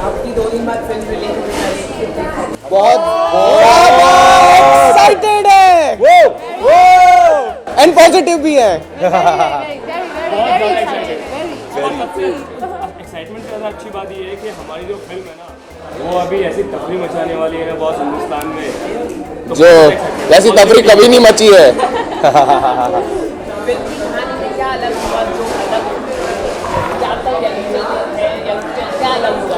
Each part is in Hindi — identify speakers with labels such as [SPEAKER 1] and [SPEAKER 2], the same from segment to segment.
[SPEAKER 1] आपकी 2 दिन बाद फिल्म रिलीज होने वाली है।
[SPEAKER 2] बहुत एक्साइटेड है वो एंड पॉजिटिव भी है।
[SPEAKER 3] एक्साइटमेंट से ज़्यादा अच्छी बात ये है कि हमारी जो फिल्म है ना वो अभी ऐसी तफरी मचाने वाली है ना बहुत हिंदुस्तान में, तो
[SPEAKER 2] जो ऐसी तफरी कभी नहीं मची है।
[SPEAKER 1] फिल्म की कहानी में क्या अलग हुआ, जो अलग क्या तक क्या अलग हुआ?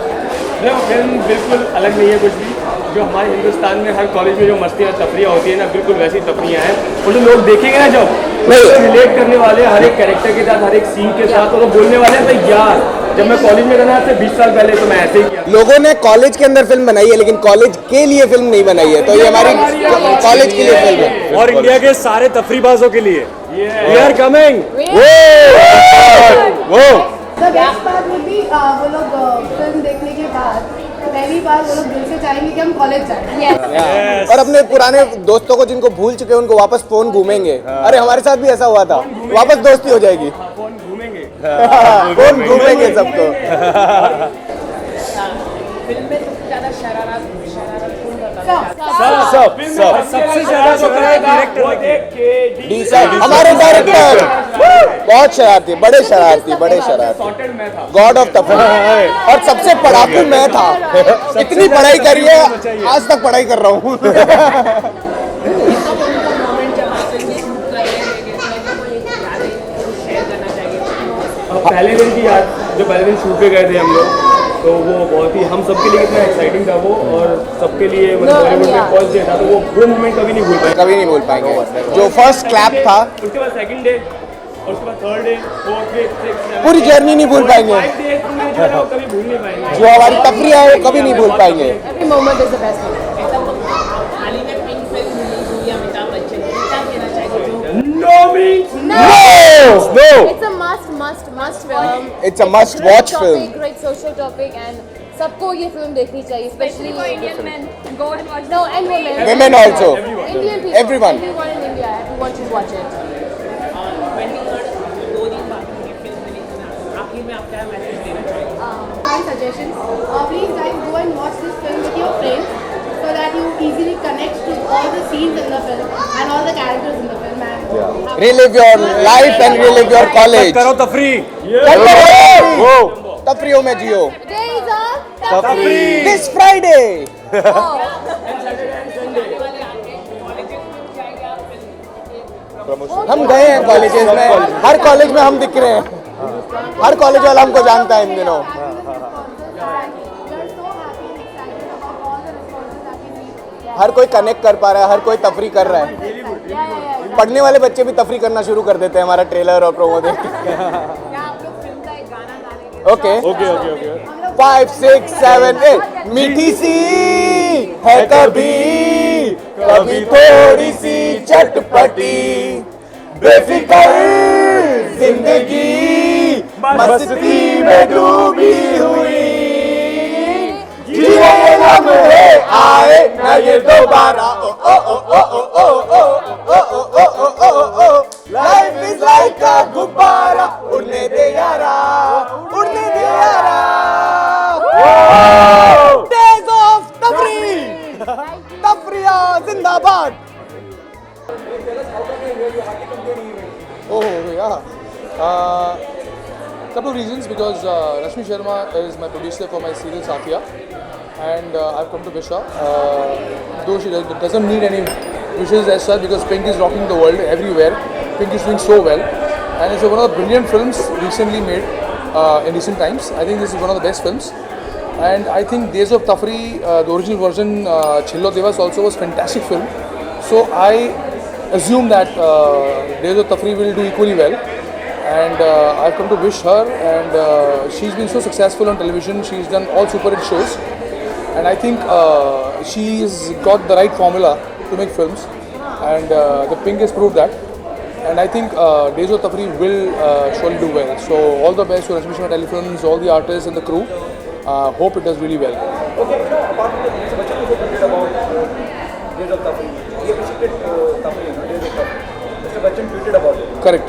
[SPEAKER 3] नहीं, वो फिल्म बिल्कुल अलग नहीं है कुछ भी। जो हमारे हिंदुस्तान में हर कॉलेज में जो मस्तियाँ तफरियाँ होती है ना, बिल्कुल वैसी तफरियाँ हैं। और जो लोग देखेंगे ना जब रिलेट करने वाले हर एक कैरेक्टर के साथ, हर एक सीन के साथ, और वो बोलने वाले हैं भाई यार जब मैं कॉलेज में था ना से 20 साल पहले तो मैं ऐसे ही किया।
[SPEAKER 2] लोगों ने कॉलेज के अंदर फिल्म बनाई है लेकिन कॉलेज के लिए फिल्म नहीं बनाई है, तो ये हमारी कॉलेज के लिए फिल्म है
[SPEAKER 4] और इंडिया के सारे तफरीबाजों के लिए। We are coming। वो
[SPEAKER 5] The best part will be वो लोग फिल्म देखने के बाद पहली बार वो लोग दिल से चाहेंगे कि हम कॉलेज जाएं।
[SPEAKER 2] और अपने पुराने दोस्तों को जिनको भूल चुके हैं उनको वापस फोन घूमेंगे। अरे हमारे साथ भी ऐसा हुआ था, वापस दोस्ती हो जाएगी।
[SPEAKER 3] फोन घूमेंगे,
[SPEAKER 2] फोन घूमेंगे सबको।
[SPEAKER 1] फिल्म में सबसे ज़्यादा शरारत
[SPEAKER 4] सबसे ज्यादा जो करे डायरेक्टर
[SPEAKER 2] डीसेंट हमारे डायरेक्टर बहुत शरारती, बड़े शरारती, बड़े शरारती।
[SPEAKER 3] सॉर्टेड मैं था।
[SPEAKER 2] गॉड ऑफ तफरी और सबसे पढ़ाकू मैं था। इतनी पढ़ाई करी है, आज तक पढ़ाई कर रहा हूँ।
[SPEAKER 1] मोमेंट जब आप फिल्म शूट कर रहे हैं वो एक यादें शेयर करना चाहिए।
[SPEAKER 3] पहले दिन की याद, जो पहले दिन शूट पे गए थे हम लोग, तो वो बहुत ही हम सबके लिए कितना एक्साइटिंग था वो, और सबके लिए मतलब बॉलीवुड में फर्स्ट डे था, तो वो मोमेंट कभी नहीं भूल पाए।
[SPEAKER 2] कभी नहीं भूल पाएंगे। जो फर्स्ट क्लैप था,
[SPEAKER 3] उसके बाद सेकंड डे, और उसके बाद third day, fourth day, sixth,
[SPEAKER 2] पूरी जर्नी नहीं भूल पाएंगे।
[SPEAKER 3] 5 डेज पूरे जो है ना वो कभी भूल नहीं पाएंगे।
[SPEAKER 2] जो हमारी तफरी है वो कभी नहीं भूल पाएंगे।
[SPEAKER 5] Every moment is the best moment।
[SPEAKER 1] हाल ही में पिंक फिल्म रिलीज हुई है अमिताभ बच्चन की, क्या कहना चाहिए? जो
[SPEAKER 3] no means
[SPEAKER 2] No,
[SPEAKER 6] It's a must film.
[SPEAKER 2] it's a must watch film.
[SPEAKER 6] Great social topic and सबको ये फिल्म देखनी चाहिए, especially
[SPEAKER 7] for Indian men. Go and watch.
[SPEAKER 6] No, and women.
[SPEAKER 2] Women also.
[SPEAKER 6] Indian people.
[SPEAKER 2] Everyone.
[SPEAKER 6] Everyone in India. Everyone should watch it.
[SPEAKER 1] 23rd 2 दिन बाद ये फिल्म रिलीज होना, आखिर में आप क्या मैसेज देना चाहिए?
[SPEAKER 5] My suggestions. Please guys go and watch this film with your friends so that you easily connect to all the scenes in the film and all the characters in the film. And
[SPEAKER 2] Relive your life and relive your college.
[SPEAKER 4] करो तफरी।
[SPEAKER 2] वो तफरियों में जियो।
[SPEAKER 6] There is a
[SPEAKER 4] तफरी
[SPEAKER 2] This Friday. हम गए हैं कॉलेजेस में, हर कॉलेज में हम दिख रहे हैं। हर कॉलेज वाला हमको जानता है इन दिनों।
[SPEAKER 5] we're so happy and excited about all the responses that we see.
[SPEAKER 2] हर कोई कनेक्ट कर पा रहा है, हर कोई तफरी कर रहा है। पढ़ने वाले बच्चे भी तफरी करना शुरू कर देते हैं हमारा ट्रेलर और प्रोमो देख के।
[SPEAKER 1] क्या आप लोग फिल्म का एक गाना गाने?
[SPEAKER 2] ओके
[SPEAKER 4] ओके
[SPEAKER 2] 5 6 7 8 मीठी सी है कभी कभी थोड़ी सी चटपटी बेफिक्र जिंदगी मस्ती में डूबी हुई जिए लम्हे आए न ये दोबारा ओ ओ ओ ओ ओ ओ ओ ओ ओ ओ ओ लाइफ इज लाइक अ गुब्बारा उड़ने दे यारा उड़ने दे यारा डेज ऑफ तफरी तफरिया जिंदाबाद।
[SPEAKER 8] Oh yeah. Couple of reasons because Rashmi Sharma is my producer for my serial Safiya, and I've come to wish her. Though she doesn't need any wishes as such because Pink is rocking the world everywhere. Pink is doing so well, and it's one of the brilliant films recently made in recent times. I think this is one of the best films, and I think Days of Tafri, the original version, Chillo Devas also was fantastic film. So I assume that Days of Tafri will do equally well, and I've come to wish her, and she's been so successful on television. She's done all super hit shows, and I think she's got the right formula to make films, and the Pink has proved that, and I think Days of Tafri will surely do well. So all the best to Rashmi Sharma Telefilms, all the artists and the crew. Hope it does really well.
[SPEAKER 9] Okay, apart from this, Bachchan also tweeted about Days of Tafri. He appreciated Tafri, Days of Tafri. Mr. Bachchan tweeted about it.
[SPEAKER 8] Correct.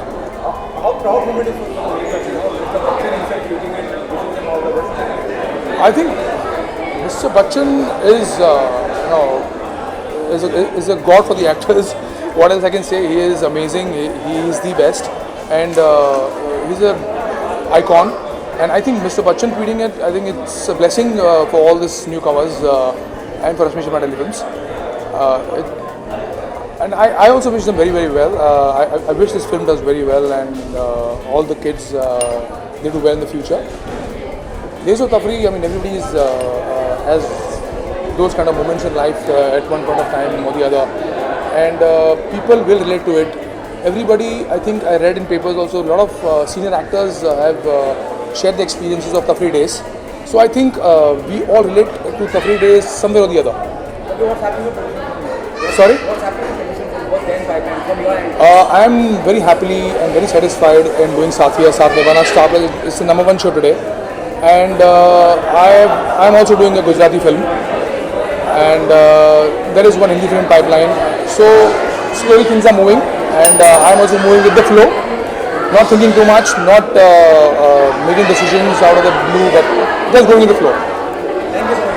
[SPEAKER 9] How proud moment is for Mr. Bachchan himself tweeting it, wishing him all the best?
[SPEAKER 8] I think Mr. Bachchan is, is a god for the actors. What else I can say? He is amazing. He is the best, and he's an icon. And I think Mr. Bachchan tweeting it, I think it's a blessing for all these newcomers and for Rashmi Sharma Films. And I also wish them very, very well. I wish this film does very well, and all the kids they do well in the future. Days of Tafri, I mean, everybody has those kind of moments in life at one point of time or the other, and people will relate to it. Everybody, I think I read in papers also, a lot of senior actors have shared the experiences of Tafri days. So I think we all relate to Tafri days somewhere or the other.
[SPEAKER 9] What's happening with
[SPEAKER 8] Sorry?
[SPEAKER 9] What's happening with What's then pipeline from your end?
[SPEAKER 8] I am very happily and very satisfied in doing Sathiya, Saath Nibhana. Star Plus, it's the #1 show today. And I am also doing a Gujarati film, and there is one Hindi film pipeline. So slowly things are moving, and I am also moving with the flow, not thinking too much, not making decisions out of the blue, but just going with the flow.
[SPEAKER 9] Thank you so much.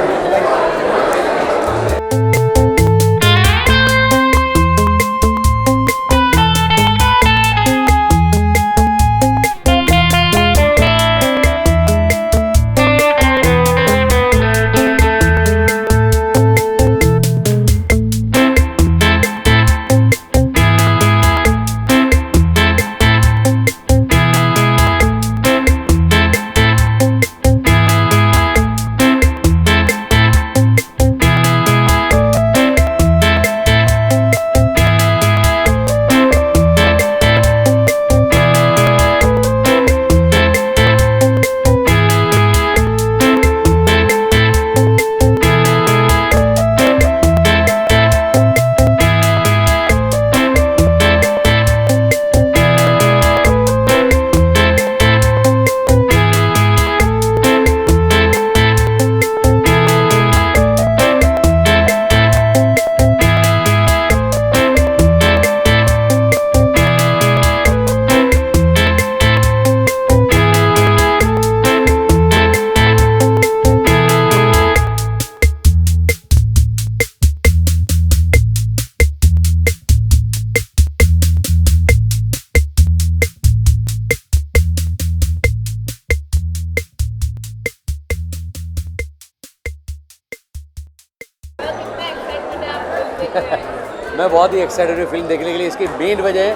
[SPEAKER 10] मैं बहुत ही एक्साइटेड हूँ फिल्म देखने के लिए। इसकी मेन वजह है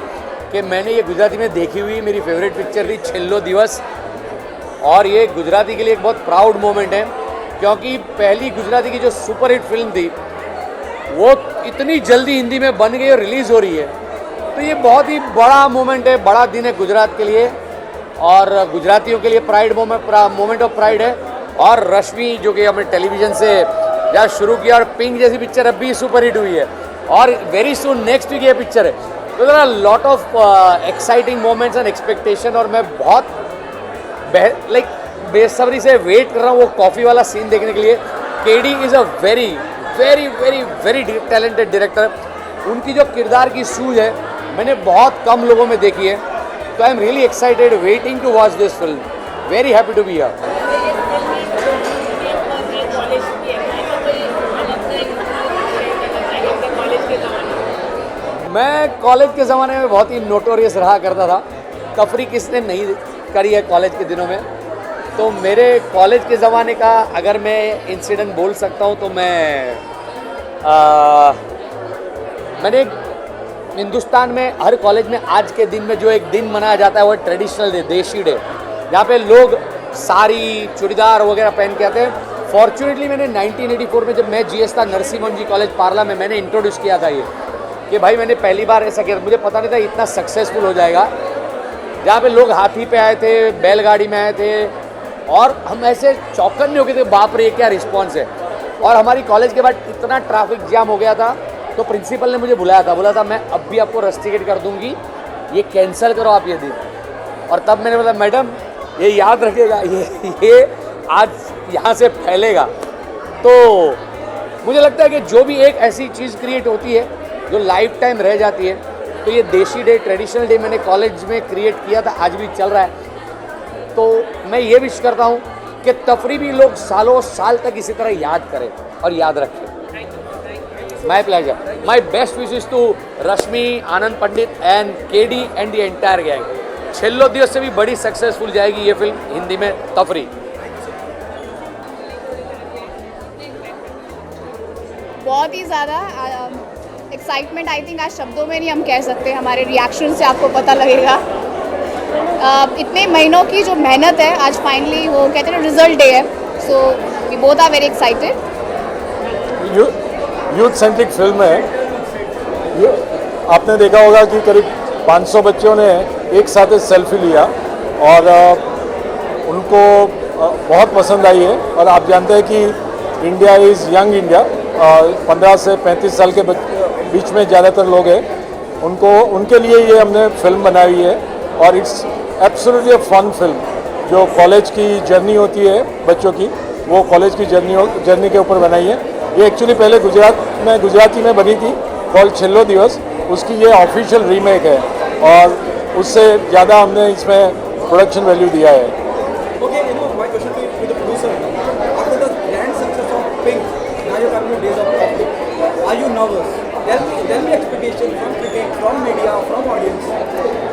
[SPEAKER 10] कि मैंने ये गुजराती में देखी हुई मेरी फेवरेट पिक्चर थी छेल्लो दिवस, और ये गुजराती के लिए एक बहुत प्राउड मोमेंट है, क्योंकि पहली गुजराती की जो सुपरहिट फिल्म थी वो इतनी जल्दी हिंदी में बन गई और रिलीज़ हो रही है। तो ये बहुत ही बड़ा मोमेंट है, बड़ा दिन है गुजरात के लिए और गुजरातियों के लिए प्राइड मोमेंट ऑफ प्राइड है। और रश्मि जो कि हमने टेलीविज़न से जहाँ शुरू किया, और पिंक जैसी पिक्चर अब भी सुपरहिट हुई है, और वेरी सून नेक्स्ट वीक ये पिक्चर है। तो there are lot of exciting moments and expectation, और मैं बहुत बेसब्री से वेट कर रहा हूँ वो कॉफ़ी वाला सीन देखने के लिए। KD is a very very very very talented director. उनकी जो किरदार की सूझ है मैंने बहुत कम लोगों में देखी है। तो I am really excited waiting to watch this film, very happy to be here. मैं कॉलेज के ज़माने में बहुत ही नोटोरियस रहा करता था। तफरी किसने नहीं करी है कॉलेज के दिनों में। तो मेरे कॉलेज के ज़माने का अगर मैं इंसिडेंट बोल सकता हूँ तो मैंने हिंदुस्तान में हर कॉलेज में आज के दिन में जो एक दिन मनाया जाता है वो ट्रेडिशनल डे, देशी डे, जहाँ पे लोग साड़ी चूड़ीदार वगैरह पहन के आते हैं। फॉर्चुनेटली मैंने 1984 में जब मैं GS था नरसिंह मोहन जी कॉलेज पार्ला में, मैंने इंट्रोड्यूस किया था ये कि भाई मैंने पहली बार ऐसा किया। मुझे पता नहीं था इतना सक्सेसफुल हो जाएगा, जहाँ पे लोग हाथी पे आए थे, बैलगाड़ी में आए थे, और हम ऐसे चौकन्ने हो गए थे, बाप रे क्या रिस्पॉन्स है। और हमारी कॉलेज के बाद इतना ट्रैफिक जाम हो गया था, तो प्रिंसिपल ने मुझे बोला था मैं अब भी आपको रस्टिकेट कर दूंगी, ये कैंसिल करो आप ये दिन। और तब मैंने बोला मैडम ये याद रखिएगा, ये आज यहाँ से फैलेगा। तो मुझे लगता है कि जो भी एक ऐसी चीज़ क्रिएट होती है जो लाइफ टाइम रह जाती है, तो ये देशी डे, ट्रेडिशनल डे मैंने कॉलेज में क्रिएट किया था, आज भी चल रहा है। तो मैं ये विश करता हूँ कि तफरी भी लोग सालों साल तक इसी तरह याद करें और याद रखें। My pleasure, my best wishes to Rashmi, Anand Pandit and KD and the entire gang. छेल्लो दिवस से भी बड़ी सक्सेसफुल जाएगी ये फिल्म हिंदी में, तफरी।
[SPEAKER 6] बहुत ही ज़्यादा एक्साइटमेंट, आई थिंक आज शब्दों में नहीं हम कह सकते, हमारे रिएक्शन से आपको पता लगेगा। इतने महीनों की जो मेहनत है, आज फाइनली वो कहते हैं रिजल्ट डे है, so we both are very excited.
[SPEAKER 4] Youth centric film है। आपने देखा होगा कि करीब 500 बच्चों ने एक साथ सेल्फी लिया और उनको बहुत पसंद आई है। और आप जानते हैं कि इंडिया इज़ यंग इंडिया, 15 से 35 साल के बीच में ज़्यादातर लोग हैं, उनके लिए ये हमने फिल्म बनाई है। और it's absolutely a fun film. जो कॉलेज की जर्नी होती है बच्चों की, वो कॉलेज की जर्नी के ऊपर बनाई है। ये एक्चुअली पहले गुजराती में बनी थी, कॉल्ड छेल्लो दिवस, उसकी ये ऑफिशियल रीमेक है और उससे ज़्यादा हमने इसमें प्रोडक्शन वैल्यू दिया है।
[SPEAKER 9] Okay, my question to the producer. After the grand success of Pink, now you're coming to Days of Conflict. Are you nervous? Tell me expectations from critic, from media, from audience.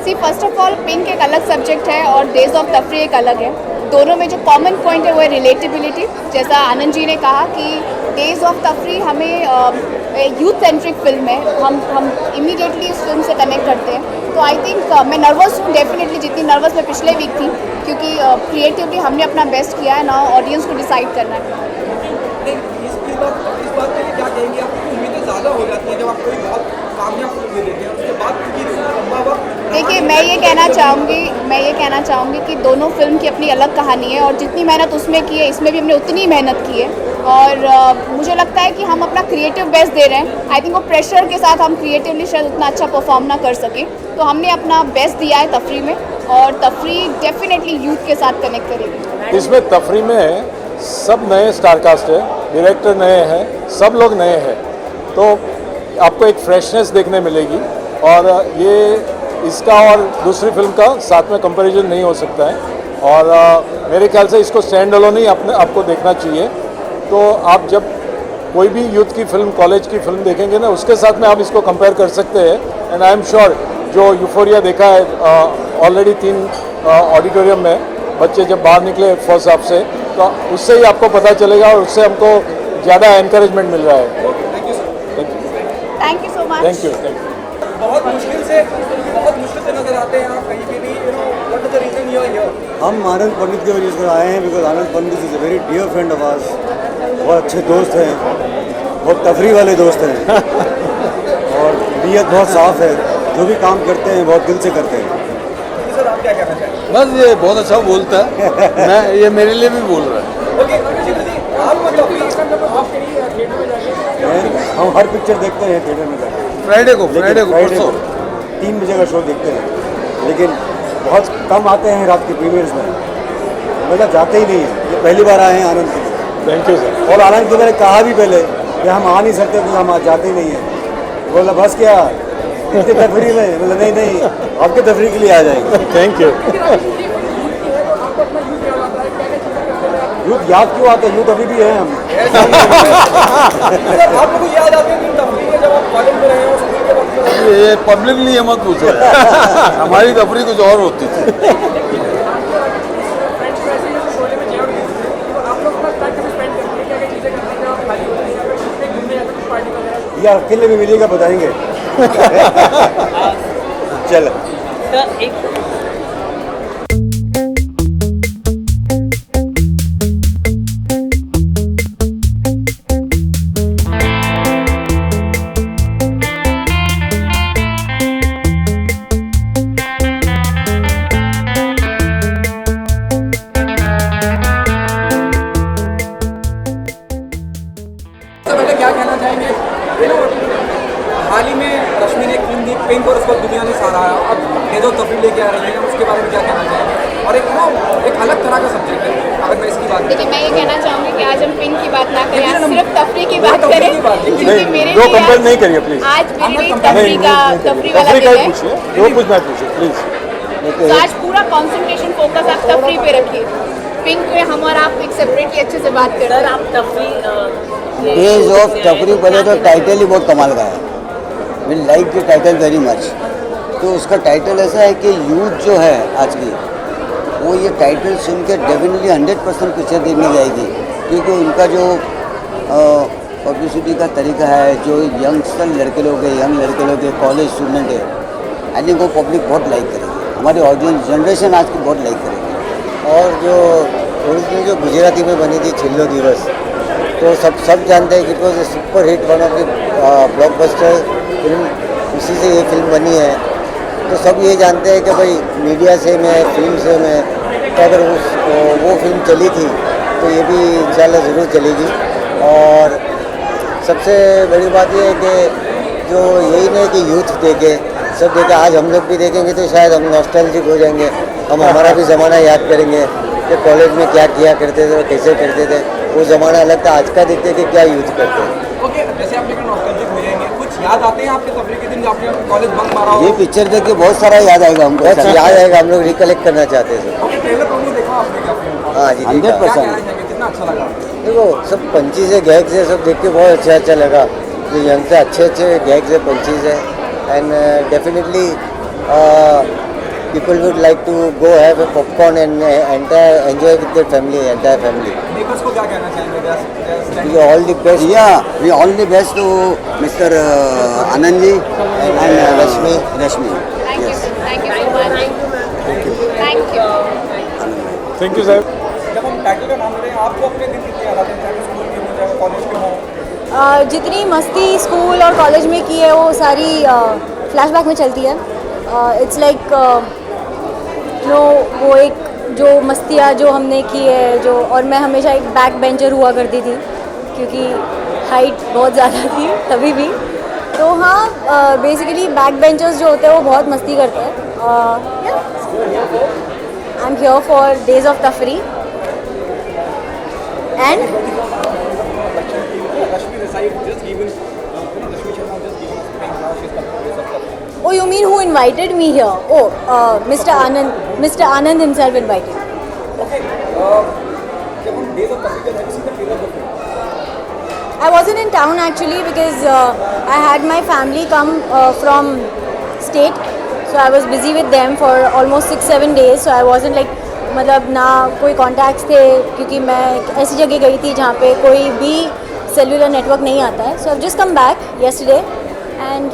[SPEAKER 6] See first of all Pink एक अलग सब्जेक्ट है और डेज ऑफ तफरी एक अलग है। दोनों में जो कॉमन पॉइंट है वो है रिलेटेबिलिटी। जैसा आनंद जी ने कहा कि डेज ऑफ तफरी हमें यूथ सेंट्रिक फिल्म है, हम इमीडिएटली इस फिल्म से कनेक्ट करते हैं। तो आई थिंक मैं नर्वस हूँ डेफिनेटली, जितनी नर्वस मैं पिछले वीक थी, क्योंकि क्रिएटिवली हमने अपना बेस्ट किया है। ना ऑडियंस को डिसाइड करना है।
[SPEAKER 9] इस बात के लिए क्या कहेंगे? आपकी उम्मीदें ज़्यादा हो जाती हैं जब आप कोई बहुत कामयाब फिल्म दे देते हैं, उसके बाद लंबा वक्त।
[SPEAKER 6] देखिए, मैं ये कहना चाहूँगी कि दोनों फिल्म की अपनी अलग कहानी है और जितनी मेहनत उसमें की है, इसमें भी हमने उतनी मेहनत की है। और मुझे लगता है कि हम अपना क्रिएटिव बेस्ट दे रहे हैं। आई थिंक वो प्रेशर के साथ हम क्रिएटिवली शायद उतना अच्छा परफॉर्म ना कर सकें, तो हमने अपना बेस्ट दिया है तफरी में, और तफरी डेफिनेटली यूथ के साथ कनेक्ट करेगी।
[SPEAKER 4] इसमें तफरी में सब नए स्टारकास्ट है, डायरेक्टर नए हैं, सब लोग नए हैं, तो आपको एक फ्रेशनेस देखने मिलेगी। और ये इसका और दूसरी फिल्म का साथ में कंपैरिजन नहीं हो सकता है। और मेरे ख्याल से इसको स्टैंड अलोन ही आपको देखना चाहिए। तो आप जब कोई भी यूथ की फिल्म, कॉलेज की फिल्म देखेंगे ना, उसके साथ में आप इसको कंपेयर कर सकते हैं। एंड आई एम श्योर जो यूफोरिया देखा है ऑलरेडी 3 ऑडिटोरियम में, बच्चे जब बाहर निकले फर्स्ट हाफ से, तो उससे ही आपको पता चलेगा और उससे हमको ज़्यादा एनकरेजमेंट मिल रहा है।
[SPEAKER 6] Thank you so much.
[SPEAKER 4] Thank you.
[SPEAKER 9] बहुत मुश्किल से नजर आते हैं आप कहीं पे भी, what is the reason you are here?
[SPEAKER 2] हम आनंद पंडित की वजह से आए हैं, because Anand Pandit is a very dear friend of ours. बहुत अच्छे दोस्त हैं, बहुत तफरी वाले दोस्त हैं और नीयत बहुत साफ़ है। जो भी काम करते हैं बहुत दिल से करते हैं।
[SPEAKER 9] सर, आप क्या कहना चाहेंगे?
[SPEAKER 8] बस ये बहुत अच्छा बोलता है, ये मेरे लिए भी बोल रहा है।
[SPEAKER 9] ओके, आप
[SPEAKER 2] हम हर पिक्चर देखते हैं थिएटर में जाकर,
[SPEAKER 8] फ्राइडे को परसों
[SPEAKER 2] 3 बजे का शो देखते हैं, लेकिन बहुत कम आते हैं रात के प्रीमियर्स में, मतलब जाते ही नहीं है। ये पहली बार आए हैं आनंद के लिए।
[SPEAKER 4] Thank you sir.
[SPEAKER 2] और आनंद को मैंने कहा भी पहले कि हम आ नहीं सकते, तो हम आज जाते ही नहीं हैं। बोला बस क्या इतनी तफरी में, बोला नहीं आपके तफरी के लिए आ जाएंगे।
[SPEAKER 4] Thank you.
[SPEAKER 2] यूथ याद क्यों आते हैं? यूथ अभी भी है हम।
[SPEAKER 9] सर, आप लोगों को याद आती है कि तफरी है जब आप कॉलेज में रहे हो, स्कूल के वक्त में रहे हो?
[SPEAKER 8] ये पब्लिकली ये मत पूछो। हमारी तफरी कुछ और होती थी।
[SPEAKER 2] या अकेले में मिलेगा बताएंगे। चलो
[SPEAKER 1] एक
[SPEAKER 9] क्या कहना चाहेंगे? हाल ही में रश्मि ने एक फिल्म दी पिंक और उसको दुनिया ने सराहा। अब डेज ऑफ तफरी लेके आ रही है, उसके बारे में क्या कहना चाहेंगे? और एक अलग तरह का सब्जेक्ट है, अगर मैं इसकी बात
[SPEAKER 6] देखिए, मैं ये कहना चाहूँगी कि आज हम पिंक की बात ना करें, आज सिर्फ तफरी की बात करें, क्योंकि मेरे
[SPEAKER 4] दो
[SPEAKER 6] लिए
[SPEAKER 4] कंपेयर नहीं करिए प्लीज।
[SPEAKER 6] आज मेरे लिए तफरी वाला
[SPEAKER 4] तफरी का
[SPEAKER 6] दिन
[SPEAKER 4] ही
[SPEAKER 6] है।
[SPEAKER 4] पूछिए, जो कुछ मैं पूछिए प्लीज।
[SPEAKER 6] तो आज पूरा कंसंट्रेशन फोकस आप तफरी पे रखिए। पिंक में हम और आप एक सेपरेटली अच्छे से बात करते
[SPEAKER 1] सर
[SPEAKER 6] हैं।
[SPEAKER 1] आप तफरी
[SPEAKER 2] डेज ऑफ तफरी पहले तो टाइटल ही बहुत कमाल का है। We like the title very much. तो उसका टाइटल ऐसा है कि यूथ जो है आज की, वो ये टाइटल सुन के डेफिनेटली 100% पिक्चर देखने जाएगी, क्योंकि उनका जो पब्लिसिटी का तरीका है, जो यंगस्टर लड़के लोग हैं, यंग लड़के लोग हैं, कॉलेज स्टूडेंट है, आई थिंक वो पब्लिक बहुत लाइक करेगी। हमारी ऑडियंस जनरेशन आज की बहुत लाइक करेगी। और जो ओरिजिनल जो गुजराती में बनी थी छिल्लो दिवस, तो सब जानते हैं कि it was a super hit, one of the blockbuster film, उसी से ये फिल्म बनी है। तो सब ये जानते हैं कि भाई मीडिया से में, फिल्म से में, तो अगर वो फिल्म चली थी तो ये भी इंशाल्लाह ज़रूर चलेगी। और सबसे बड़ी बात ये है कि जो यही नहीं कि यूथ देखे, सब देखे, आज हम लोग भी देखेंगे तो शायद हम नॉस्टैल्जिक हो जाएंगे, हम हमारा भी ज़माना याद करेंगे कि कॉलेज में क्या किया करते थे और कैसे करते थे। वो ज़माना अलग था, आज का देखते कि क्या यूथ करते हैं।
[SPEAKER 9] ओके, जैसे आप लेकर नॉस्टैल्जिक हो जाएंगे, कुछ याद आते हैं आपके तफरी के दिन जब आपने कॉलेज बंक मारा हो?
[SPEAKER 2] ये पिक्चर देख के बहुत सारा याद आएगा हमको, याद आएगा, हम लोग रिकलेक्ट करना चाहते हैं।
[SPEAKER 9] ओके, ट्रेलर प्रोमो देखा आपने क्या फिल्म?
[SPEAKER 2] हाँ जी, 100%।
[SPEAKER 9] कितना अच्छा लगा?
[SPEAKER 2] देखो, सब पंचीज है, गैग्स है, सब देख के बहुत अच्छा लगा। जो यंग से अच्छे गैग्स है, पंचीज है, and definitely people would like to go have a popcorn and enjoy with their family, entire family.
[SPEAKER 9] Makers को क्या कहना चाहेंगे?
[SPEAKER 2] We all the best. Yeah, we all the best to Mr. Anand ji and Rashmi.
[SPEAKER 6] Thank you so much. Thank you.
[SPEAKER 4] Thank you sir.
[SPEAKER 9] जब हम टाइटल का नाम ले रहे हैं, आपको अपने दिन कितने याद आते हैं, चाहे स्कूल के हो, चाहे कॉलेज के हो?
[SPEAKER 11] जितनी मस्ती स्कूल और कॉलेज में की है वो सारी फ्लैशबैक में चलती है। इट्स लाइक वो एक जो मस्तियाँ जो हमने की है, जो, और मैं हमेशा एक बैक बेंचर हुआ करती थी क्योंकि हाइट बहुत ज़्यादा थी तभी भी। तो हाँ, बेसिकली बैक बेंचर्स जो होते हैं वो बहुत मस्ती करते हैं। I am here for days of तफरी and Oh, you mean who invited me here? Oh, Mr. Anand himself invited.
[SPEAKER 9] Okay, जब हम डेज ऑफ तफरी का सीधा ट्रेलर देखते हैं।
[SPEAKER 11] I wasn't in town actually because I had my family come from state, so I was busy with them for almost 6-7 days. So I wasn't like, मतलब ना कोई contacts थे, क्योंकि मैं ऐसी जगह गई थी जहाँ पे कोई भी cellular network नहीं आता है. So I've just come back yesterday and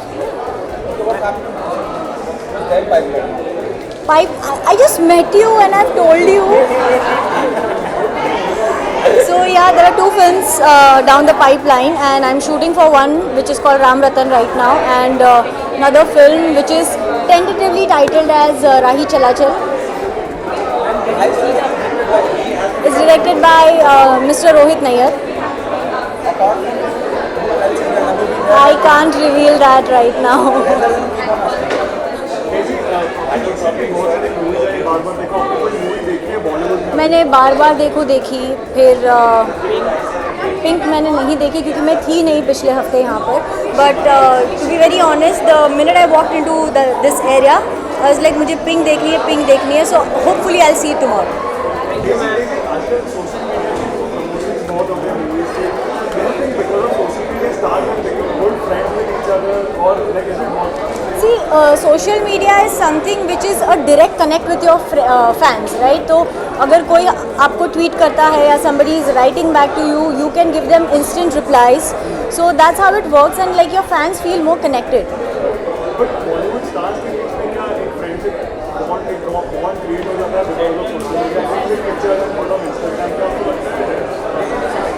[SPEAKER 11] I just met you and I've told you. So yeah, there are 2 films down the pipeline and I'm shooting for one which is called Ram Ratan right now, and another film which is tentatively titled as Rahi Chala Chal. It's directed by Mr. Rohit Nayyar. I can't reveal that right now. मैंने बार बार देखी, फिर पिंक मैंने नहीं देखी क्योंकि मैं थी नहीं पिछले हफ्ते यहाँ पर। But to be very honest, the minute I walk into this area I was like मुझे पिंक देखनी है, so hopefully I will see it tomorrow. See, social media is something which is a direct connect with your fans, right? तो अगर कोई आपको ट्वीट करता है या somebody is writing back to you, you can give them instant replies. So that's how it works, and like your fans feel more connected.
[SPEAKER 4] But Bollywood stars के बीच में क्या एक friendship bond create हो जाता है because of social media? एक picture and photo on Instagram पे आपको लगता है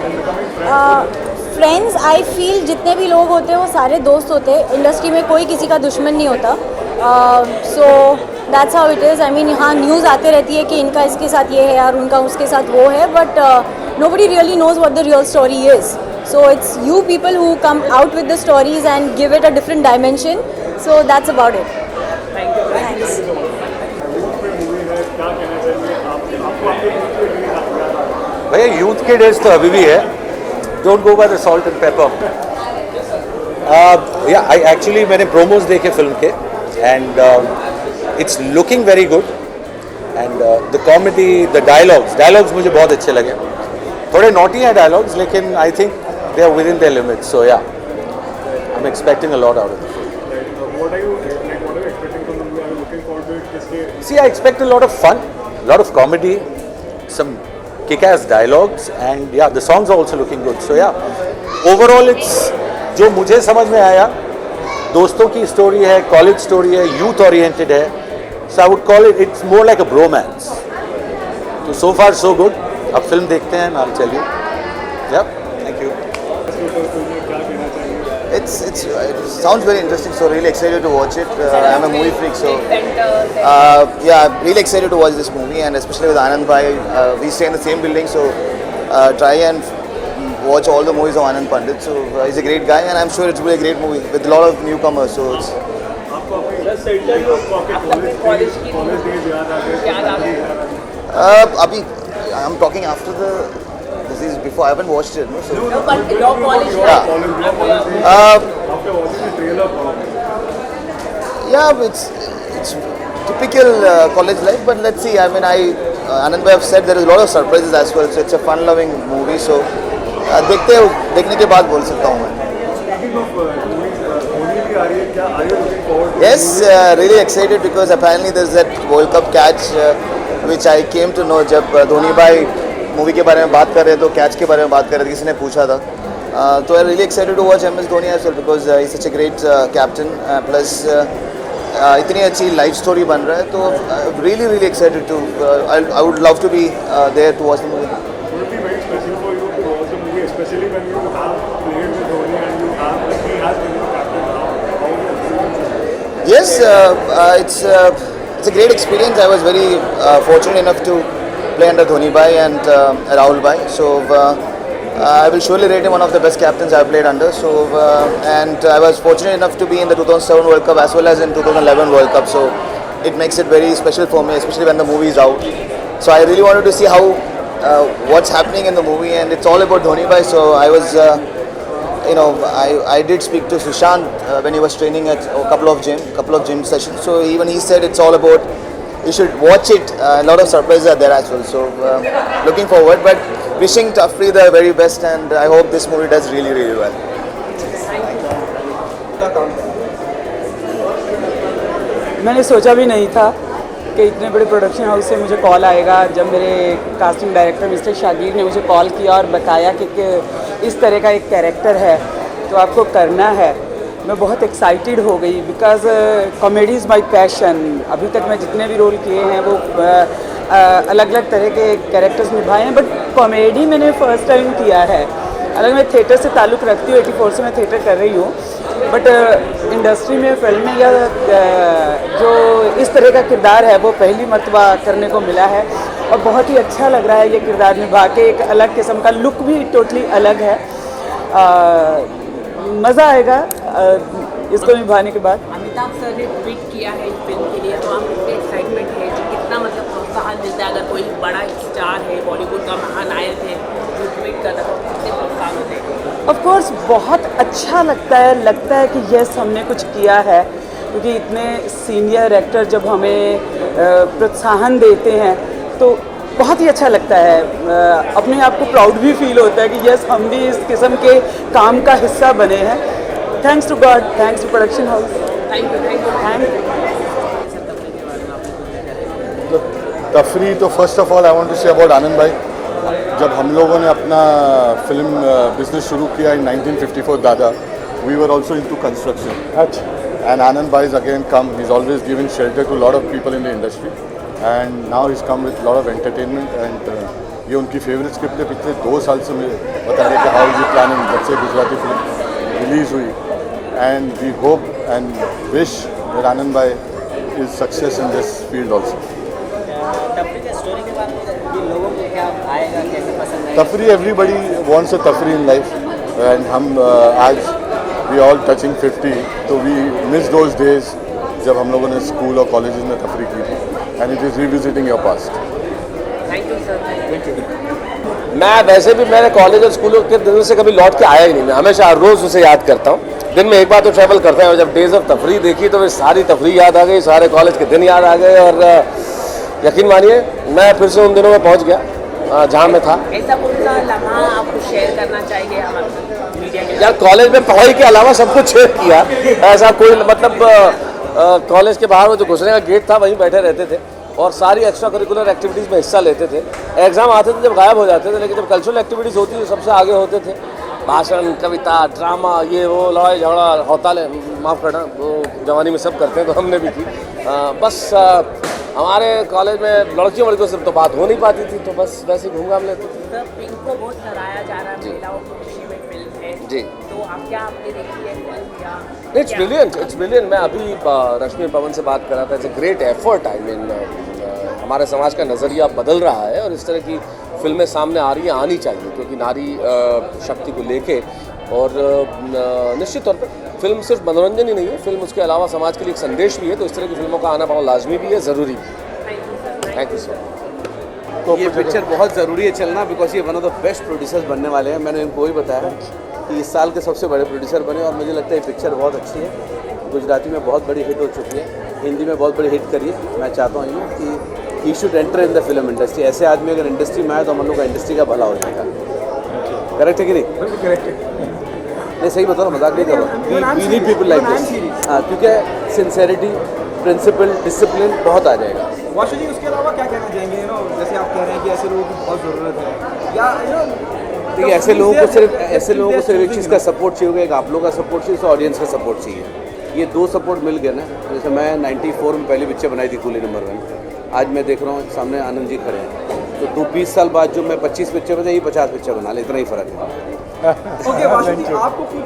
[SPEAKER 4] and becoming friends?
[SPEAKER 11] Friends, I feel जितने भी लोग होते हैं वो सारे दोस्त होते हैं। इंडस्ट्री में कोई किसी का दुश्मन नहीं होता। So that's how it is. I mean, हाँ, न्यूज़ आते रहती है कि इनका इसके साथ ये है यार, उनका उसके साथ वो है, but nobody really nose what the real story is. So it's you people who come out with the stories and give it a different dimension. So that's about it. Thanks.
[SPEAKER 10] भैया, यूथ के डेज तो अभी भी है। Don't go by the salt and pepper. Yeah, I actually मैंने promos देखे फिल्म के and it's looking very good
[SPEAKER 4] and the comedy, the dialogues मुझे बहुत अच्छे लगे. थोड़े नॉटी हैं डायलॉग्स, लेकिन I think they are within their limits. So yeah, I am expecting a lot out of the film.
[SPEAKER 3] What are you expecting from the movie? Are you looking forward to it?
[SPEAKER 4] See, I expect a lot of fun, a lot of comedy, some kick-ass dialogues, and yeah, the songs are also looking good. So yeah, overall it's जो मुझे समझ में आया, दोस्तों की स्टोरी है, कॉलेज स्टोरी है, यूथ ओरिएंटेड है. So I would call it's more like a bromance. So far so good. अब फिल्म देखते हैं, I'll tell you. Yeah, thank you.
[SPEAKER 2] It sounds very interesting, so really excited to watch it. I'm a movie freak, so yeah, I'm really excited to watch this movie, and especially with Anand Bhai. We stay in the same building, so try and watch all the movies of Anand Pandit. So he's a great guy, and I'm sure it will be a great movie with a lot of newcomers. So it's Abhi, I'm talking after the. This is before. I haven't watched it. No? So
[SPEAKER 1] No, but your college
[SPEAKER 2] yeah.
[SPEAKER 3] After watching the trailer,
[SPEAKER 2] Yeah, it's typical college life, but let's see. I mean, Anand Bhai have said there is a lot of surprises as well, so it's a fun-loving movie. So देखने के बाद बोल सकता हूँ मैं. Yes, really excited because apparently there's that World Cup catch which I came to know जब धोनी भाई मूवी के बारे में बात कर रहे थे, तो कैच के बारे में बात कर रहे थे, किसी ने पूछा था. तो I really excited to watch MS Dhoni as well because he is such a great captain, plus इतनी अच्छी लाइफ स्टोरी बन रहा है. तो really excited to I would love to be there to watch the movie.
[SPEAKER 3] would it be very special for you to watch the movie, especially when you have played with Dhoni and you have, like, he has been your captain now? How is it?
[SPEAKER 2] Yes, it's a great experience. I was very fortunate enough to play under Dhoni Bhai and Rahul Bhai. So I will surely rate him one of the best captains I've played under. So and I was fortunate enough to be in the 2007 World Cup as well as in 2011 World Cup. So it makes it very special for me, especially when the movie is out. So I really wanted to see how what's happening in the movie, and it's all about Dhoni Bhai. So I was, I did speak to Sushant when he was training at a couple of gym sessions. So even he said it's all about. You should watch it. A lot of surprises are there as well. So looking forward, but wishing Tafri the very best, and I hope this movie does really well.
[SPEAKER 12] मैंने सोचा भी नहीं था कि इतने बड़े प्रोडक्शन हाउस से मुझे कॉल आएगा. जब मेरे कास्टिंग डायरेक्टर मिस्टर शागिर ने मुझे कॉल किया और बताया कि इस तरह का एक कैरेक्टर है तो आपको करना है, मैं बहुत एक्साइटेड हो गई because comedy is my passion. अभी तक मैं जितने भी रोल किए हैं वो अलग अलग तरह के कैरेक्टर्स निभाए हैं, बट कॉमेडी मैंने फ़र्स्ट टाइम किया है. अलग मैं थिएटर से ताल्लुक़ रखती हूँ, 84 से मैं थिएटर कर रही हूँ, बट इंडस्ट्री में फिल्म में या जो इस तरह का किरदार है वो पहली मर्तबा करने को मिला है और बहुत ही अच्छा लग रहा है ये किरदार निभा के. एक अलग किस्म का लुक भी टोटली अलग है. मज़ा आएगा इसको निभाने के बाद.
[SPEAKER 1] अमिताभ सर ने ट्वीट किया है इस फिल्म के लिए, तो हम कितने एक्साइटमेंट है, कितना मतलब प्रोत्साहन मिलता है अगर कोई बड़ा स्टार है, बॉलीवुड का महानायक है जो ट्वीट कर रहा है, कितने प्रोत्साहन होते हैं?
[SPEAKER 12] ऑफ कोर्स बहुत अच्छा लगता है कि यस हमने कुछ किया है, क्योंकि इतने सीनियर एक्टर जब हमें प्रोत्साहन देते हैं तो बहुत ही अच्छा लगता है. अपने आप को प्राउड भी फील होता है कि यस हम भी इस किस्म के काम का हिस्सा बने हैं. Thanks to God, thanks to production house.
[SPEAKER 1] Thank you.
[SPEAKER 4] तफरी तो first of all I want to say about Anand भाई. जब हम लोगों ने अपना फिल्म बिजनेस शुरू किया इन 1954 दादा, we were also into construction. अच्छा. एंड आनंद भाई is again come, he is always given shelter to lot of people in the industry, and now is come with lot of entertainment. And ये उनकी फेवरेट स्क्रिप्ट है. पिछले 2 साल से मुझे बता रहे कि हाउ इज यू प्लानिंग, जब से गुजराती फिल्म रिलीज़ हुई, and we hope and wish that Anand भाई is success in this field also. तफरी एवरीबडी वॉन्ट्स अ तफरी इन लाइफ, एंड हम आज वी ऑल टचिंग 50, तो वी मिस दोज डेज जब हम लोगों ने स्कूल और कॉलेजेस में तफरी की थी, and it is revisiting your past.
[SPEAKER 1] Thank you sir.
[SPEAKER 10] मैं वैसे भी मैंने कॉलेज और स्कूलों के दिनों से कभी लौट के आया ही नहीं. मैं हमेशा रोज़ उसे याद करता हूँ. दिन में एक बार तो ट्रैवल करता है. जब डेज ऑफ तफरी देखी तो फिर सारी तफरी याद आ गई, सारे कॉलेज के दिन याद आ गए, और
[SPEAKER 13] यकीन मानिए मैं फिर से उन दिनों में पहुंच गया जहां मैं था।
[SPEAKER 1] ऐसा कौन सा लम्हा आपको शेयर करना चाहिए हमारे मीडिया के?
[SPEAKER 13] यार कॉलेज में पढ़ाई के अलावा सब कुछ शेयर किया, ऐसा कोई मतलब कॉलेज के बाहर वो जो घुसने का गेट था वहीं बैठे रहते थे और सारी एक्स्ट्रा करिकुलर एक्टिविटीज़ में हिस्सा लेते थे। एग्जाम आते थे जब गायब हो जाते थे, लेकिन जब कल्चरल एक्टिविटीज़ होती थी सबसे आगे होते थे। भाषण, कविता, ड्रामा, ये वो, लड़ाई झगड़ा, हौताले, माफ़ करना, वो जवानी में सब करते हैं तो हमने भी की। बस हमारे कॉलेज में लड़कियों से तो बात हो नहीं पाती थी, तो बस वैसे ही घूम घाम लेते थे।
[SPEAKER 1] पिंक को बहुत सराहा जा रहा है, महिलाओं की खुशी में फिल्म है
[SPEAKER 13] जी।
[SPEAKER 1] तो आप क्या आपने देखी है फिल्म या?
[SPEAKER 13] It's brilliant. मैं अभी रश्मि पवन से बात कर रहा था। It's a great effort. I mean हमारे समाज का नज़रिया बदल रहा है और इस तरह की फिल्में सामने आ रही हैं, आनी चाहिए, क्योंकि नारी शक्ति को लेके और निश्चित तौर पर फिल्म सिर्फ मनोरंजन ही नहीं है, फिल्म उसके अलावा समाज के लिए एक संदेश भी है, तो इस तरह की फिल्मों का आना बहुत लाजमी भी है, ज़रूरी भी है। Thank you sir.
[SPEAKER 14] तो ये पिक्चर बहुत ज़रूरी है चलना, बिकॉज ये one of the best producers बनने वाले हैं। मैंने इनको ही बताया कि इस साल के सबसे बड़े प्रोड्यूसर बने और मुझे लगता है ये पिक्चर बहुत अच्छी है। गुजराती में बहुत बड़ी हिट हो चुकी है, हिंदी में बहुत बड़ी हिट करी है। मैं चाहता हूँ कि he should enter in the film industry. ऐसे आदमी अगर इंडस्ट्री में आए तो हम लोग का इंडस्ट्री का भला हो जाएगा। करेक्ट है कि नहीं?
[SPEAKER 9] करेक्ट है।
[SPEAKER 14] नहीं सही बता रहा, मजाक नहीं कर रहा। We need people like this. हाँ, क्योंकि सिंसेरिटी, प्रिंसिपल, डिसिप्लिन बहुत आ जाएगा।
[SPEAKER 9] वाशु जी उसके अलावा क्या कहना चाहेंगे? जैसे आप कह रहे हैं कि ऐसे लोगों की बहुत ज़रूरत है, या
[SPEAKER 14] देखिए ऐसे लोगों को सिर्फ एक चीज़ का सपोर्ट चाहिए होगा, एक आप लोगों का सपोर्ट चाहिए, ऑडियंस का सपोर्ट चाहिए। ये दो सपोर्ट मिल गए ना। जैसे मैं 94 में पहली पिक्चर बनाई थी कूली नंबर 1, आज मैं देख रहा हूँ सामने आनंद जी खड़े हैं, तो 20 साल बाद जो मैं 25 पिक्चर बना, ये 50 पिक्चर बना ले, इतना ही फ़र्क है।
[SPEAKER 9] ओके वाशु जी, आपको कुछ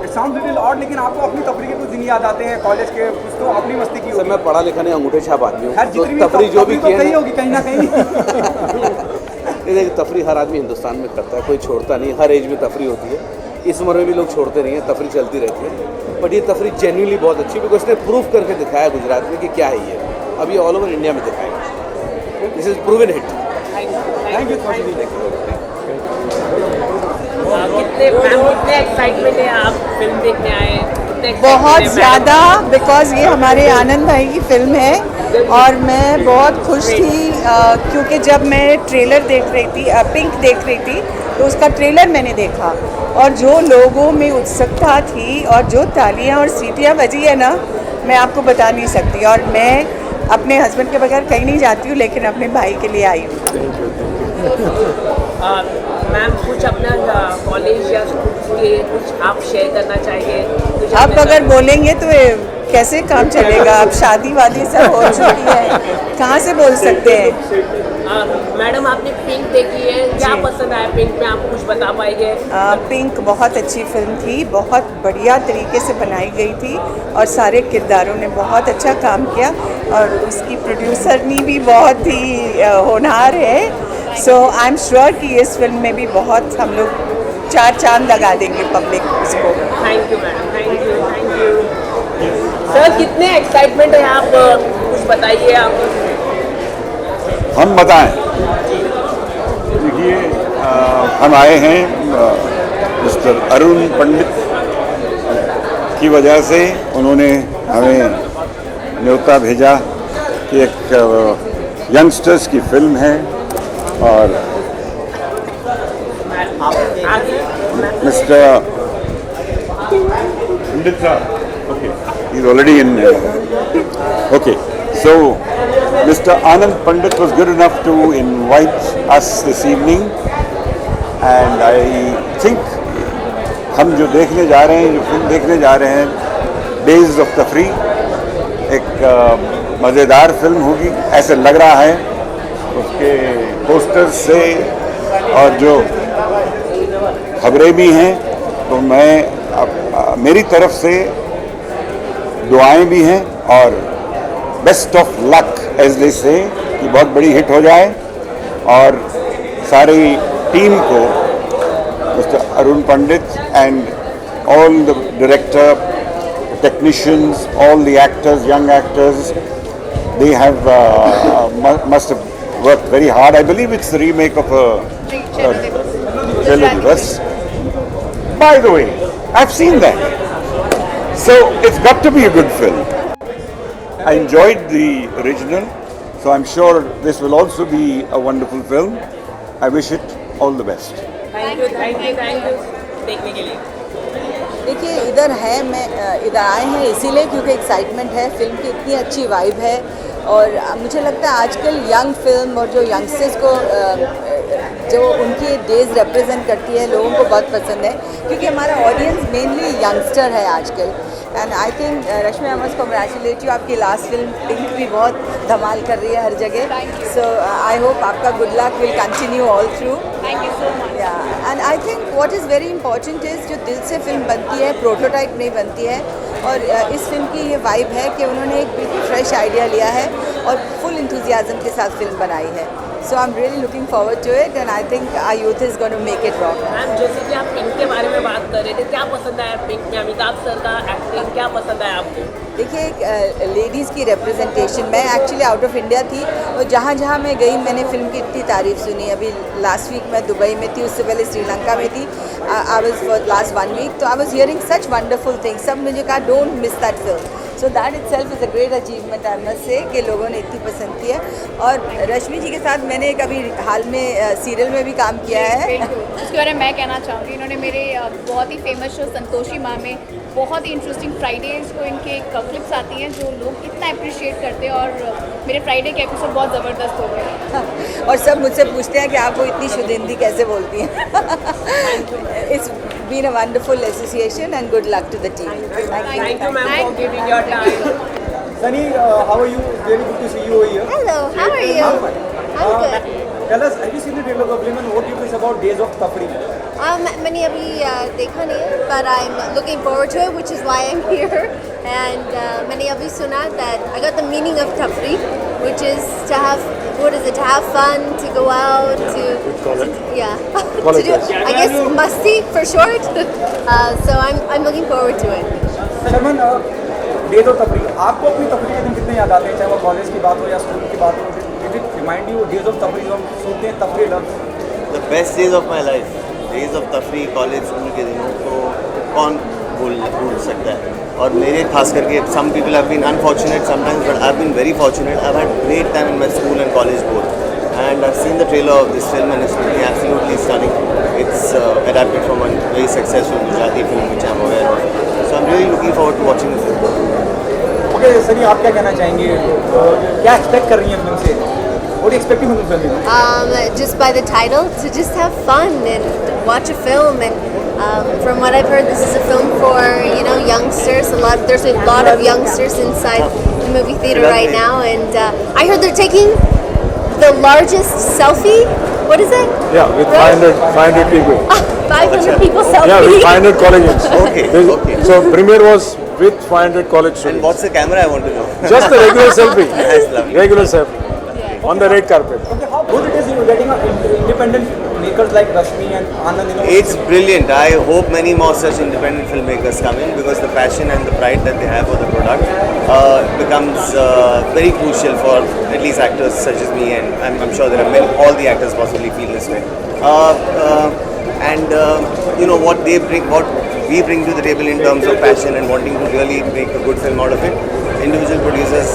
[SPEAKER 9] इट साउंड लिटिल ऑड, लेकिन आपको अपनी तफरीह के कुछ दिन याद आते हैं कॉलेज के? कुछ तो अपनी मस्ती की होगी।
[SPEAKER 14] मैं पढ़ा लिखा नहीं, अंगूठे छाप आदमी हूँ, तो
[SPEAKER 9] तफरीह
[SPEAKER 14] जो भी
[SPEAKER 9] कही होगी कहीं ना कहीं।
[SPEAKER 14] देखिए तफरीह हर आदमी हिंदुस्तान में करता है, कोई छोड़ता नहीं, हर एज में तफरीह होती है। इस उम्र में भी लोग छोड़ते नहीं हैं, तफरीह चलती रहती है। बट ये तफरीह जेन्युइनली बहुत अच्छी, बिकॉज इसने प्रूव करके दिखाया गुजरात में कि क्या है ये। अब ये ऑल ओवर इंडिया में दिखाएगा। This is proven hit.
[SPEAKER 9] Thank you.
[SPEAKER 1] कितने एक्साइटमेंट है आप फिल्म देखने आए?
[SPEAKER 15] बहुत ज़्यादा, बिकॉज़ ये हमारे आनंद भाई की फिल्म है और मैं बहुत खुश थी क्योंकि जब मैं ट्रेलर देख रही थी, पिंक देख रही थी, तो उसका ट्रेलर मैंने देखा और जो लोगों में उत्सुकता थी और जो तालियां और सीटियां बजी है ना, मैं आपको बता नहीं सकती। और मैं अपने हस्बैंड के बगैर कहीं नहीं जाती हूँ, लेकिन अपने भाई के लिए आई हूँ।
[SPEAKER 1] मैम कुछ अपना कॉलेज या स्कूल के कुछ आप शेयर करना चाहिए?
[SPEAKER 15] आप अगर बोलेंगे तो कैसे काम चलेगा? अब शादी वादी सब हो चुकी है, कहाँ से बोल सकते हैं?
[SPEAKER 1] मैडम आपने पिंक देखी है, क्या पसंद आया पिंक में? आप कुछ बता पाएंगे?
[SPEAKER 15] पिंक बहुत अच्छी फिल्म थी, बहुत बढ़िया तरीके से बनाई गई थी और सारे किरदारों ने बहुत अच्छा काम किया और उसकी प्रोड्यूसरनी भी बहुत ही होनहार है। सो आई एम श्योर कि इस फिल्म में भी बहुत हम लोग 4 चांद लगा देंगे पब्लिक इसको।
[SPEAKER 1] Thank you madam, thank you. Sir कितने एक्साइटमेंट है आप कुछ बताइए आप?
[SPEAKER 16] हम बताएं? देखिए हम आए हैं मिस्टर अरुण पंडित की वजह से। उन्होंने हमें न्योता भेजा कि एक यंगस्टर्स की फिल्म है और मिस्टर पंडित साहब, okay, he is already in, okay, so Mr. Anand Pandit was good enough to invite us this evening and I think हम जो देखने जा रहे हैं, जो फिल्म देखने जा रहे हैं, डेज ऑफ तफरी, एक मज़ेदार फिल्म होगी ऐसे लग रहा है उसके पोस्टर्स से और जो खबरें भी हैं। तो मैं मेरी तरफ से दुआएं भी हैं और best of luck as they say कि बहुत बड़ी हिट हो जाए और सारी टीम को, mister Arun Pandit and all the director, technicians, all the actors, young actors, they have must have worked very hard. I believe it's the remake of a trilogy. That's, by the way, I've seen that, so it's got to be a good film. I enjoyed the original, so I'm sure this will also be a wonderful film. I wish it all the best.
[SPEAKER 1] Thank you देखने के लिए।
[SPEAKER 15] देखिए इधर है, मैं इधर आए हैं इसीलिए क्योंकि एक्साइटमेंट है, फिल्म की इतनी अच्छी वाइब है और मुझे लगता है आजकल यंग फिल्म और जो यंगस्टर्स को जो उनकी डेज रिप्रेजेंट करती है लोगों को बहुत पसंद है क्योंकि हमारा ऑडियंस मेनली यंगस्टर है आजकल। And I think Rashmi, I must congratulate you, आपकी लास्ट फिल्म पिंक भी बहुत धमाल कर रही है हर जगह। सो आई होप आपका good luck will continue all through.
[SPEAKER 6] Thank you so much.
[SPEAKER 15] And I think what is very important is जो दिल से फिल्म बनती है, प्रोटोटाइप नहीं बनती है। और इस फिल्म की ये वाइब है कि उन्होंने एक बिल्कुल फ्रेश आइडिया लिया है और फुल इंथुजियाज्म के साथ फिल्म बनाई है। So I'm really looking forward to it and I think our youth is going to make it rock.
[SPEAKER 1] Ma'am जैसे कि आप पिंक के बारे में बात कर रहे थे, क्या पसंद आया पिंक में? अमिताभ सर का एक्टिंग क्या पसंद आया आपको?
[SPEAKER 15] देखिए एक लेडीज़ की रिप्रेजेंटेशन, मैं एक्चुअली आउट ऑफ इंडिया थी और जहाँ जहाँ मैं गई मैंने फिल्म की इतनी तारीफ़ सुनी। अभी लास्ट वीक मैं दुबई में थी, उससे पहले श्रीलंका में थी। I was for last 1 week, तो I was hearing such wonderful things. सब मुझे कहा don't miss that film. So that itself is a great achievement I must say कि लोगों ने इतनी पसंद की है। और रश्मि जी के साथ मैंने कभी हाल में सीरियल में भी काम किया है।
[SPEAKER 6] उसके बारे में मैं कहना चाहूँगी, इन्होंने मेरे बहुत ही फेमस शो संतोषी माँ में बहुत ही इंटरेस्टिंग फ्राइडेज को इनके क्लिप्स आती हैं जो लोग इतना अप्रिशिएट करते हैं और मेरे फ्राइडे के एपिसोड बहुत ज़बरदस्त हो गए।
[SPEAKER 15] और सब मुझसे पूछते हैं कि आप वो इतनी शुद्ध हिंदी कैसे बोलती हैं। It's been a wonderful association and good luck to the team.
[SPEAKER 1] Thank you ma'am for giving your time.
[SPEAKER 9] Sunny, how are you? Really good to see you over here.
[SPEAKER 17] Hello, how are you? I'm good.
[SPEAKER 9] Tell us, have you seen the trailer of the film and what do you think about Days of Tafri?
[SPEAKER 17] मैंने अभी देखा नहीं है, but I'm looking forward to it, which is why I'm here. And मैंने अभी सुना that I got the meaning of Tafri, which is to have, what is it, to have fun, to go out, to yeah, to do, I guess musty for short. So I'm looking forward to it.
[SPEAKER 9] Sharman, days of Tafree, आपको अपनी तफरी के दिन कितने याद आते हैं, चाहे वो कॉलेज की बात हो या स्कूल की बात हो? Did it remind you days of तफरी? हम सुनते हैं तफरी लफ्ज़,
[SPEAKER 14] the best days of my life, days of तफरी कॉलेज स्कूल के दिनों को कौन भूल सकता है। और मेरे खास करके some people have been unfortunate sometimes but I have been very fortunate. I had great time in my school and college both and I've seen the trailer of this film and it's looking absolutely stunning. It's adapted from a very successful Gujarati film which I'm aware of. So I'm really looking forward to watching the film.
[SPEAKER 9] Okay, Sunny आप क्या कहना चाहेंगे, क्या एक्सपेक्ट कर रही हैं फिल्म से? What are you expecting from the film?
[SPEAKER 17] Just by the title, to just have fun and watch a film. And from what I've heard, this is a film for youngsters. There's a lot of youngsters inside the movie theater right now, and I heard they're taking the largest selfie. What is it?
[SPEAKER 4] Yeah, with 500 people.
[SPEAKER 17] 500 people selfie.
[SPEAKER 4] Yeah, with 500 colleges.
[SPEAKER 14] Okay.
[SPEAKER 4] So premiere was with 500 college
[SPEAKER 14] And
[SPEAKER 4] students.
[SPEAKER 14] what's the camera, I want to know?
[SPEAKER 4] Just a regular selfie.
[SPEAKER 14] That's lovely.
[SPEAKER 4] Regular selfie. On the red carpet.
[SPEAKER 9] Okay, how good it is you're getting independent makers like Rashmi and Anand?
[SPEAKER 14] It's brilliant. I hope many more such independent filmmakers come in because the passion and the pride that they have for the product becomes very crucial for at least actors such as me, and I'm sure there are many, all the actors possibly feel this way. What they bring, what we bring to the table in terms of passion and wanting to really make a good film out of it. Individual producers,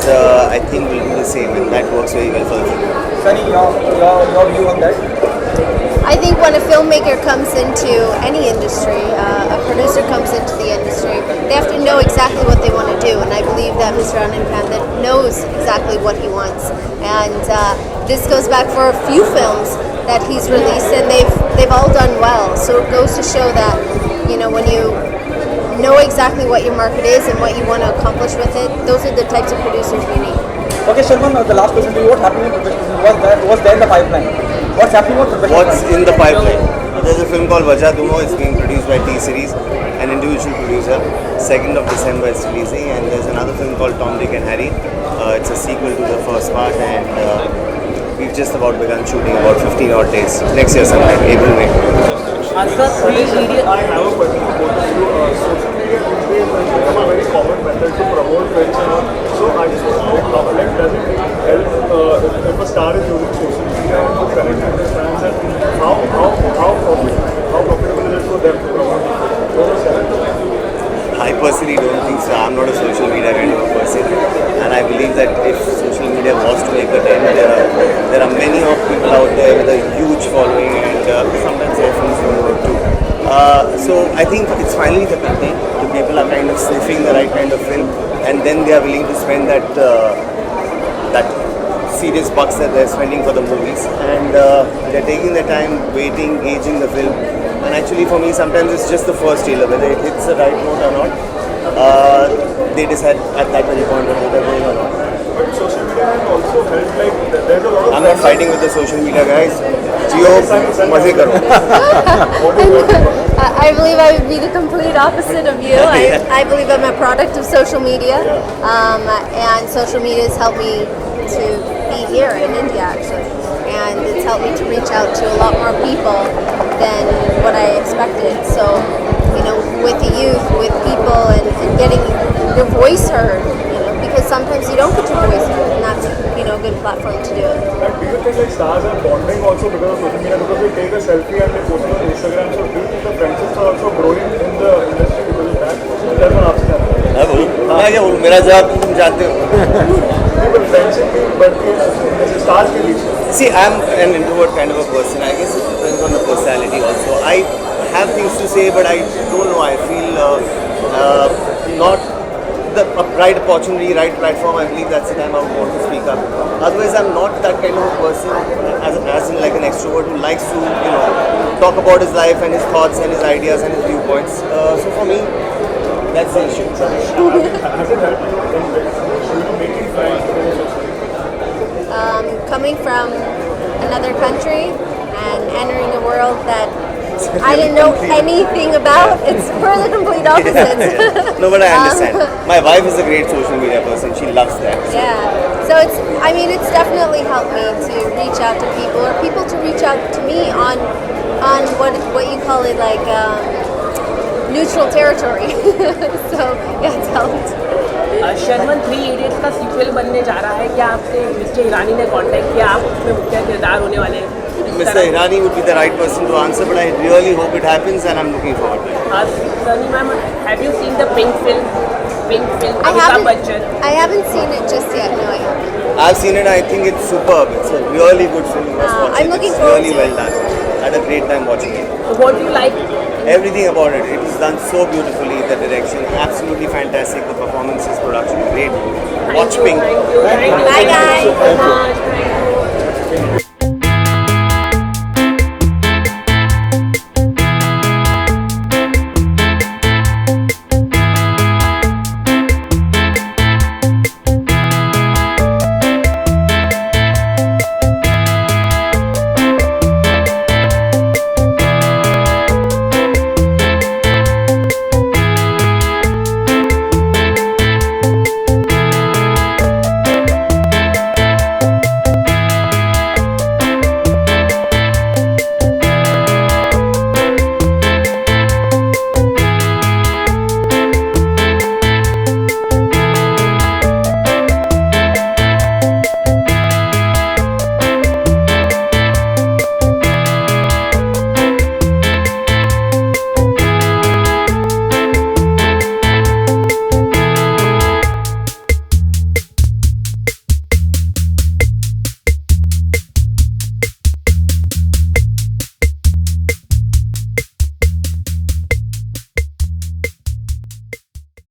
[SPEAKER 14] I think, will do the same, and that works very well for the film.
[SPEAKER 9] Sunny, your view on that?
[SPEAKER 17] I think when a filmmaker comes into any industry, a producer comes into the industry, they have to know exactly what they want to do. And I believe that Mr. Anand Pandit knows exactly what he wants. And this goes back for a few films that he's released, and they've all done well. So it goes to show that, when you know exactly what your market is and what you want to accomplish with it, those are the types of producers we need.
[SPEAKER 9] Okay, Sharman, the last question to you. What's happening with professionalism? What's there in the pipeline? What's happening with professionalism?
[SPEAKER 14] What's in the pipeline? There's a film called Vajah Tumo. It's being produced by T-Series, an individual producer. 2nd of December it's releasing. And there's another film called Tom, Dick and Harry. It's a sequel to the first part, and we've just about begun shooting, about 15 odd days. Next year sometime, April, May.
[SPEAKER 16] I have a particular social media has become a very common method to promote films and all. So I just want to know, does it help if a star is using social media to connect with his fans, and how profitable is it for them to promote?
[SPEAKER 14] I personally don't think so. I'm not a social media kind of a person, and I believe
[SPEAKER 2] I think it's finally the people. The people are kind of sniffing the right kind of film, and then they are willing to spend that serious bucks that they're spending for the movies, and they're taking their time, waiting, gauging the film. And actually, for me, sometimes it's just the first trailer, whether it hits the right note or not. They decide at that very point whether they're going or not.
[SPEAKER 4] But social media has also helped, like there's a lot of...
[SPEAKER 2] I'm not fighting with the social media guys. Jio, maze karo.
[SPEAKER 17] I believe I would be the complete opposite of you. I believe I'm a product of social media, and social media has helped me to be here in India actually, and it's helped me to reach out to a lot more people than what I expected. So, you know, with the youth, with people, and getting your voice heard, you know, because sometimes you don't get your voice heard, and that's, you know, a good platform to do it.
[SPEAKER 4] And do you think like stars are bonding also because of social media, because they take a selfie and they post it on Instagram? So do you think the friendships are also growing in the industry because of that? That's what आपसे जानना है.
[SPEAKER 2] मैं बोलूँ, मैं क्या बोलूँ, मेरा जवाब तुम जानते हो.
[SPEAKER 4] फ्रेंडशिप भी बढ़ती है जैसे स्टार्स के बीच.
[SPEAKER 2] See, I'm an introvert kind of a person. I guess it depends on the personality also. I have things to say, but I don't know. I feel not the right opportunity, right platform. I believe that's the time I would want to speak up. Otherwise, I'm not that kind of a person, as in like an extrovert who likes to, you know, talk about his life and his thoughts and his ideas and his viewpoints. So for me, that's the issue.
[SPEAKER 17] Coming from another country and entering a world that I didn't know anything about, it's for the complete opposite.
[SPEAKER 2] No, but I understand. My wife is a great social media person. She loves that.
[SPEAKER 17] Yeah. So it's definitely helped me to reach out to people, or people to reach out to me on what you call it, like neutral territory. So yeah, it's helped.
[SPEAKER 1] Sharman 3 idiots का सीक्वल बनने जा रहा है. क्या आपसे मिस्टर ईरानी ने कांटेक्ट किया? आप उसमें मुख्य किरदार होने वाले हैं.
[SPEAKER 2] Mr. Irani would be the right person to answer, but I really hope it happens, and I'm looking forward to it.
[SPEAKER 1] Sunny ma'am, have you seen the Pink film?
[SPEAKER 17] I haven't seen it just yet. No, I haven't.
[SPEAKER 2] I've seen it. I think it's superb. It's a really good film. You must watch
[SPEAKER 17] I'm
[SPEAKER 2] it.
[SPEAKER 17] looking
[SPEAKER 2] It's
[SPEAKER 17] forward
[SPEAKER 2] really
[SPEAKER 17] to
[SPEAKER 2] well done. I had a great time watching it.
[SPEAKER 1] So what do you like?
[SPEAKER 2] Everything about it. It is done so beautifully. The direction, absolutely fantastic. The performances, production, great. Watch Pink.
[SPEAKER 17] Bye guys.